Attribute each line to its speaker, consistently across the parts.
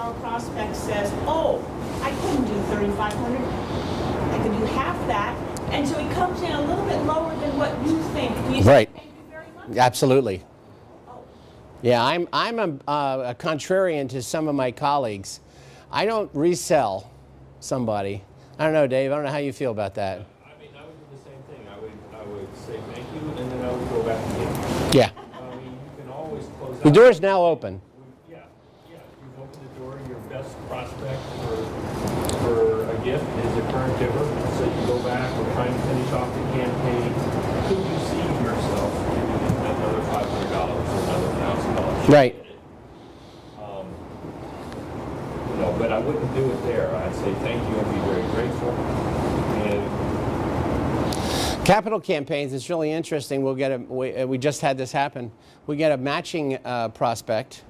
Speaker 1: our prospect says, oh, I couldn't do 3,500, I could do half that, and so he comes in a little bit lower than what you think. Do you
Speaker 2: Right.
Speaker 1: thank you very much?
Speaker 2: Absolutely.
Speaker 1: Oh.
Speaker 2: Yeah, I'm a contrarian to some of my colleagues. I don't resell somebody. I don't know, Dave. I don't know how you feel about that.
Speaker 3: I mean, I would do the same thing. I would say thank you, and then I would go back again.
Speaker 2: Yeah.
Speaker 3: I mean, you can always close out.
Speaker 2: The door's now open.
Speaker 3: Yeah, yeah. You've opened the door. Your best prospect for a gift is a current giver. So you go back. We're trying to finish off the campaign. Could you see yourself giving another $500 or another $1,000?
Speaker 2: Right.
Speaker 3: You know, but I wouldn't do it there. I'd say thank you and be very grateful. And
Speaker 2: Capital campaigns, it's really interesting. We'll get we just had this happen. We get a matching prospect.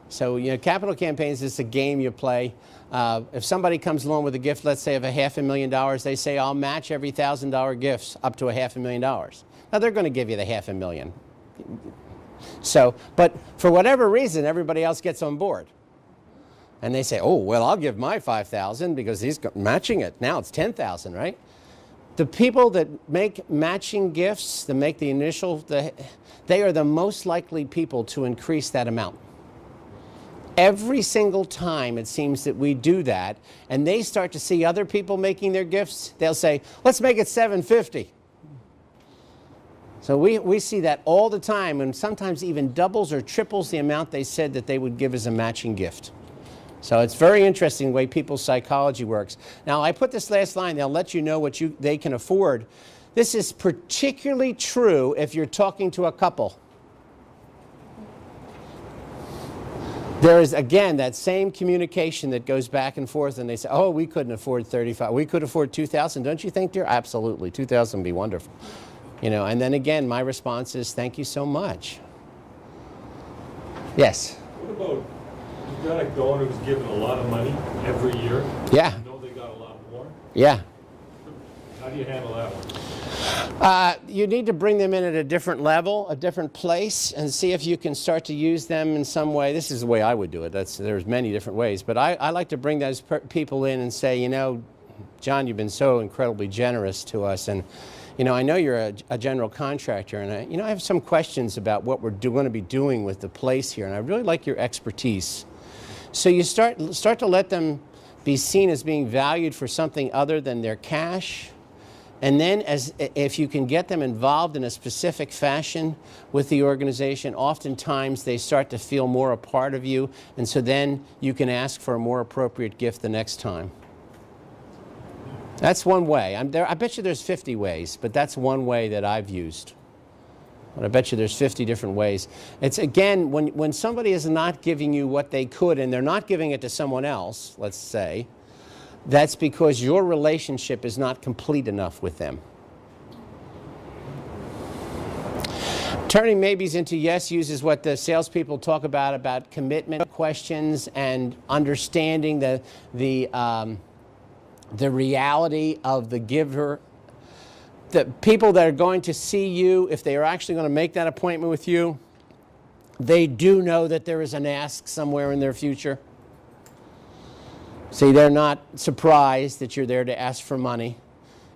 Speaker 2: So, you know, capital campaigns is a game you play. If somebody comes along with a gift, let's say of $500,000, they say, I'll match every $1,000 gifts up to $500,000. Now, they're going to give you the $500,000. So, but for whatever reason, everybody else gets on board. And they say, oh, well, I'll give my $5,000 because he's matching it. Now it's $10,000, right? The people that make matching gifts, that make the initial, they are the most likely people to increase that amount. Every single time it seems that we do that, and they start to see other people making their gifts, they'll say, let's make it $750. So we see that all the time, and sometimes even doubles or triples the amount they said that they would give as a matching gift. So it's very interesting the way people's psychology works. Now, I put this last line, they'll let you know what they can afford. This is particularly true if you're talking to a couple. There is, again, that same communication that goes back and forth, and they say, oh, we couldn't afford 35. We could afford 2,000, don't you think, dear? Absolutely. 2,000 would be wonderful. You know, and then again, my response is, thank you so much. Yes?
Speaker 3: what about, you got a donor who's given a lot of money every year?
Speaker 2: Yeah.
Speaker 3: You know they got a lot more?
Speaker 2: Yeah.
Speaker 3: How do you handle that one?
Speaker 2: You need to bring them in at a different level, a different place, and see if you can start to use them in some way. This is the way I would do it. There's many different ways, but I like to bring those people in and say, you know, John, you've been so incredibly generous to us, and you know, I know you're a general contractor, and I have some questions about what we're going to be doing with the place here, and I really like your expertise. So you start to let them be seen as being valued for something other than their cash. And then if you can get them involved in a specific fashion with the organization, oftentimes they start to feel more a part of you, and so then you can ask for a more appropriate gift the next time. That's one way. I bet you there's 50 ways, but that's one way that I've used. But I bet you there's 50 different ways. It's, again, when somebody is not giving you what they could and they're not giving it to someone else, let's say, that's because your relationship is not complete enough with them. Turning maybes into yes uses what the salespeople talk about commitment questions and understanding the reality of the giver. The people that are going to see you, if they are actually going to make that appointment with you, they do know that there is an ask somewhere in their future. See, they're not surprised that you're there to ask for money.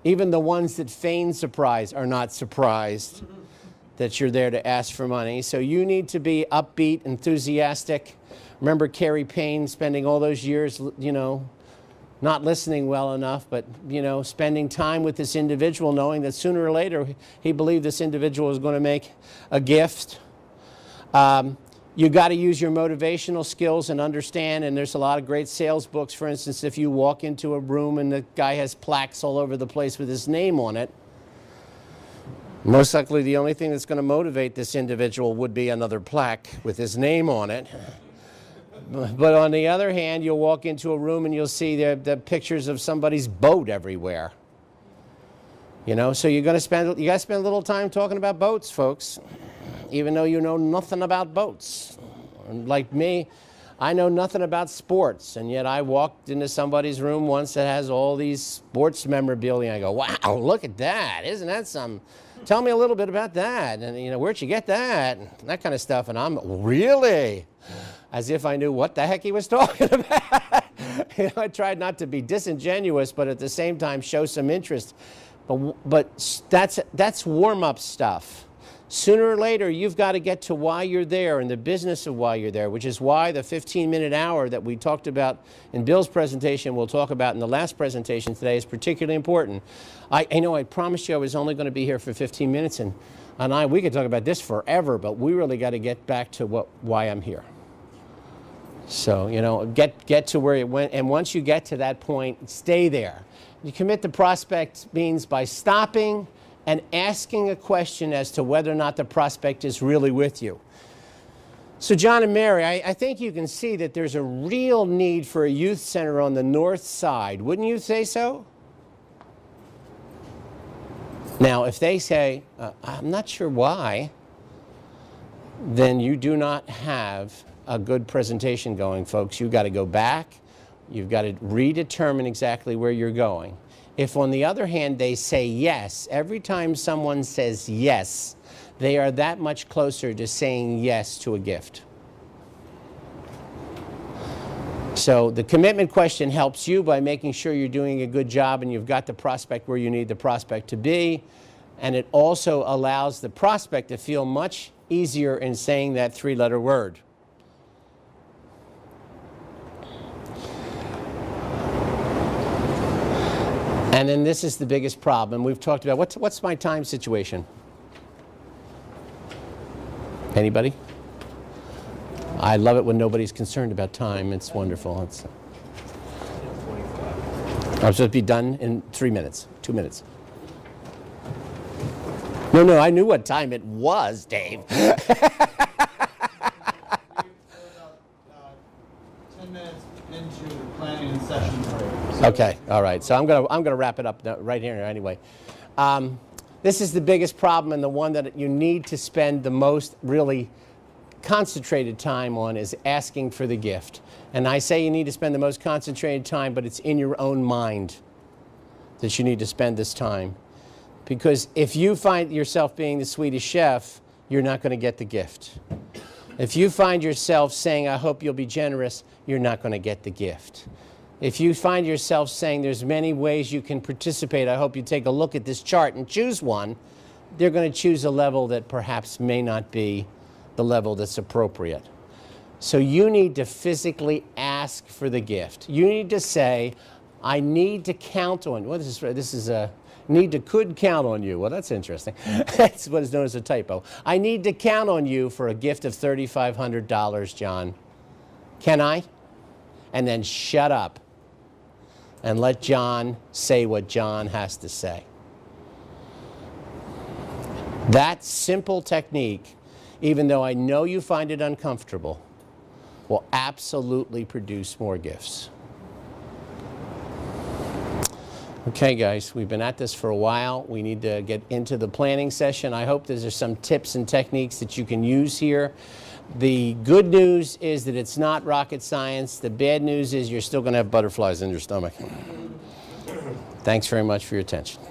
Speaker 2: Even the ones that feign surprise are not surprised that you're there to ask for money. So you need to be upbeat, enthusiastic. Remember Carrie Payne spending all those years, you know, not listening well enough, but, you know, spending time with this individual, knowing that sooner or later he believed this individual was going to make a gift. You got to use your motivational skills and understand, and there's a lot of great sales books. For instance, if you walk into a room and the guy has plaques all over the place with his name on it, most likely the only thing that's going to motivate this individual would be another plaque with his name on it. But on the other hand, you'll walk into a room and you'll see the pictures of somebody's boat everywhere. You know, so you got to spend a little time talking about boats, folks. Even though you know nothing about boats. Like me, I know nothing about sports, and yet I walked into somebody's room once that has all these sports memorabilia. I go, wow, look at that. Isn't that some? Tell me a little bit about that. And, you know, where'd you get that? That kind of stuff. And I'm, really? as if I knew what the heck he was talking about. You know, I tried not to be disingenuous, but at the same time show some interest. But that's warm-up stuff. Sooner or later, you've got to get to why you're there and the business of why you're there, which is why the 15-minute hour that we talked about in Bill's presentation, we'll talk about in the last presentation today, is particularly important. I know I promised you I was only going to be here for 15 minutes, and we could talk about this forever, but we really got to get back to why I'm here. So, you know, get to where it went, and once you get to that point, stay there. You commit the prospect means by stopping and asking a question as to whether or not the prospect is really with you. So John and Mary, I think you can see that there's a real need for a youth center on the north side. Wouldn't you say so? Now, if they say, I'm not sure why, then you do not have a good presentation going, folks. You've got to go back. You've got to redetermine exactly where you're going. If, on the other hand, they say yes, every time someone says yes, they are that much closer to saying yes to a gift. So the commitment question helps you by making sure you're doing a good job and you've got the prospect where you need the prospect to be. And it also allows the prospect to feel much easier in saying that three-letter word. And then this is the biggest problem. We've talked about, what's my time situation? Anybody? I love it when nobody's concerned about time. It's wonderful. I'm supposed to be done in 3 minutes, 2 minutes. No, I knew what time it was, Dave.
Speaker 4: 10 minutes into the planning session break.
Speaker 2: Okay, all right. So I'm gonna wrap it up right here anyway. This is the biggest problem, and the one that you need to spend the most really concentrated time on is asking for the gift. And I say you need to spend the most concentrated time, but it's in your own mind that you need to spend this time. Because if you find yourself being the Swedish chef, you're not going to get the gift. If you find yourself saying, I hope you'll be generous, you're not going to get the gift. If you find yourself saying there's many ways you can participate, I hope you take a look at this chart and choose one, they're going to choose a level that perhaps may not be the level that's appropriate. So you need to physically ask for the gift. You need to say, I need to count on, what is this? This is a, need to could count on you. Well, that's interesting. That's what is known as a typo. I need to count on you for a gift of $3,500, John. Can I? And then shut up and let John say what John has to say. That simple technique, even though I know you find it uncomfortable, will absolutely produce more gifts. Okay, guys, we've been at this for a while. We need to get into the planning session. I hope there's some tips and techniques that you can use here. The good news is that it's not rocket science. The bad news is you're still going to have butterflies in your stomach. Thanks very much for your attention.